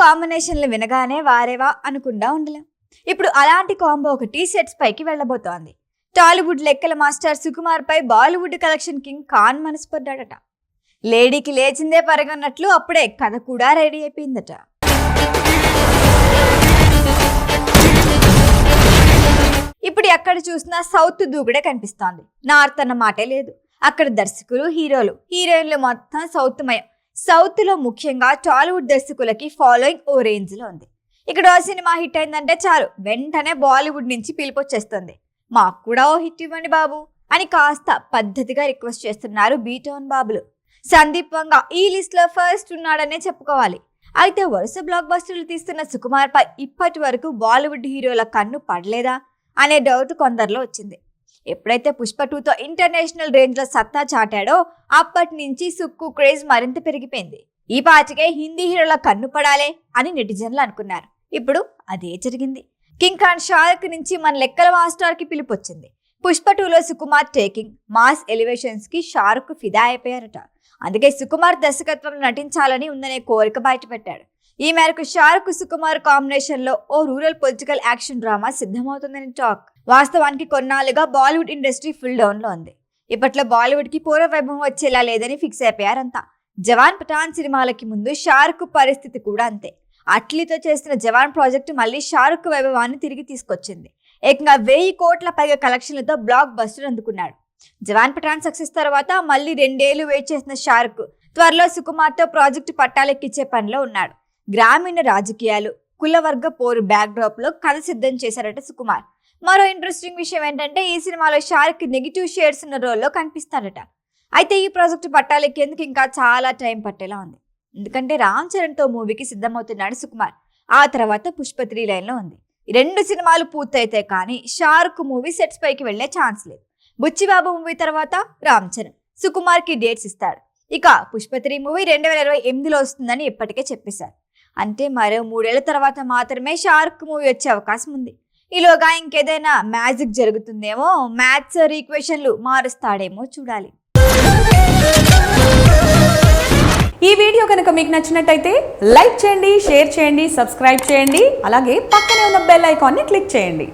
కాంబినేషన్లు వినగానే వారేవా అనుకుండా ఉండలేం. ఇప్పుడు అలాంటి కాంబో ఒకటి సెట్స్ పైకి వెళ్లబోతోంది. టాలీవుడ్ లెక్కల మాస్టర్ సుకుమార్ పై బాలీవుడ్ కలెక్షన్ కింగ్ ఖాన్ మనసుపడ్డాడట. లేడీకి లేచిందే పరగన్నట్లు అప్పుడే కథ కూడా రెడీ అయిపోయిందట. ఇప్పుడు ఎక్కడ చూసినా సౌత్ దూకుడే కనిపిస్తోంది. నార్త్ అన్న మాటే లేదు. అక్కడ దర్శకులు, హీరోలు, హీరోయిన్లు మొత్తం సౌత్ మయం. సౌత్ లో ముఖ్యంగా టాలీవుడ్ దర్శకులకి ఫాలోయింగ్ ఓ రేంజ్ లో ఉంది. ఇక్కడ ఓ సినిమా హిట్ అయిందంటే చాలు వెంటనే బాలీవుడ్ నుంచి పిలుపొచ్చేస్తుంది. మాకు కూడా ఓ హిట్ ఇవ్వండి బాబు అని కాస్త పద్ధతిగా రిక్వెస్ట్ చేస్తున్నారు బీటౌన్ బాబులు. సందీప్ వంగ ఈ లిస్ట్ లో ఫస్ట్ ఉన్నాడనే చెప్పుకోవాలి. అయితే వరుస బ్లాక్ బస్టర్లు తీస్తున్న సుకుమార్ పై ఇప్పటి వరకు బాలీవుడ్ హీరోల కన్ను పడలేదా అనే డౌట్ కొందరిలో వచ్చింది. ఎప్పుడైతే పుష్ప 2తో ఇంటర్నేషనల్ రేంజ్ లో సత్తా చాటాడో అప్పటి నుంచి సుక్కు క్రేజ్ మరింత పెరిగిపోయింది. ఈ పాటికే హిందీ హీరోల కన్ను పడాలే అని నెటిజన్లు అనుకున్నారు. ఇప్పుడు అదే జరిగింది. కింగ్ ఖాన్ షారుఖ్ నుంచి మన లెక్కల మాస్టర్ కి పిలుపొచ్చింది. పుష్ప 2లో సుకుమార్ టేకింగ్ మాస్ ఎలివేషన్స్ కి షారుఖ్ ఫిదా అయిపోయారట. అందుకే సుకుమార్ దర్శకత్వంలో నటించాలని ఉందనే కోరిక బయటపెట్టాడు. ఈ మేరకు షారుఖ్ సుకుమార్ కాంబినేషన్ లో ఓ రూరల్ పొలిటికల్ యాక్షన్ డ్రామా సిద్ధమవుతుందని టాక్. వాస్తవానికి కొన్నాళ్ళుగా బాలీవుడ్ ఇండస్ట్రీ ఫుల్ డౌన్ లో ఉంది. ఇప్పట్లో బాలీవుడ్ కి పూర్వ వైభవం వచ్చేలా లేదని ఫిక్స్ అయిపోయారంతా. జవాన్ పఠాన్ సినిమాలకి ముందు షారుఖ్ పరిస్థితి కూడా అంతే. అట్లీతో చేసిన జవాన్ ప్రాజెక్టు మళ్ళీ షారుఖ్ వైభవాన్ని తిరిగి తీసుకొచ్చింది. ఏకంగా 1000 కోట్ల పైగా కలెక్షన్లతో బ్లాక్ బస్టర్ అందుకున్నాడు. జవాన్ పఠాన్ సక్సెస్ తర్వాత మళ్ళీ 2 ఏళ్లు వెయిట్ చేసిన షారుఖ్ త్వరలో సుకుమార్ తో ప్రాజెక్టు పట్టాలెక్కించే పనిలో ఉన్నాడు. గ్రామీణ రాజకీయాలు, కులవర్గ పోరు బ్యాక్ డ్రాప్ లో కథ సిద్ధం చేశారట సుకుమార్. మరో ఇంట్రెస్టింగ్ విషయం ఏంటంటే ఈ సినిమాలో షారుఖ్ నెగిటివ్ షేడ్స్ ఉన్న రోల్లో కనిపిస్తాడట. అయితే ఈ ప్రాజెక్టు పట్టాలెక్కేందుకు ఇంకా చాలా టైం పట్టేలా ఉంది. ఎందుకంటే రామ్ చరణ్ తో మూవీకి సిద్ధమవుతున్నాడు సుకుమార్. ఆ తర్వాత పుష్ప 3 లైన్లో ఉంది. ఈ 2 సినిమాలు పూర్తయితే కానీ షారుఖ్ మూవీ సెట్స్ పైకి వెళ్లే ఛాన్స్ లేదు. బుచ్చిబాబు మూవీ తర్వాత రామ్ చరణ్ సుకుమార్ కి డేట్స్ ఇస్తాడు. ఇక పుష్ప 3 మూవీ 2028లో వస్తుందని ఇప్పటికే చెప్పేశారు. అంటే మరో 3 ఏళ్ల తర్వాత మాత్రమే షారుఖ్ మూవీ వచ్చే అవకాశం ఉంది. ఈలోగా ఇంకేదైనా మ్యాజిక్ జరుగుతుందేమో, మ్యాథ్స్ ఈక్వేషన్లు మారుస్తాడేమో చూడాలి. ఈ వీడియో కనుక మీకు నచ్చినట్టయితే లైక్ చేయండి, షేర్ చేయండి, సబ్స్క్రైబ్ చేయండి. అలాగే పక్కనే ఉన్న బెల్ ఐకాన్ని క్లిక్ చేయండి.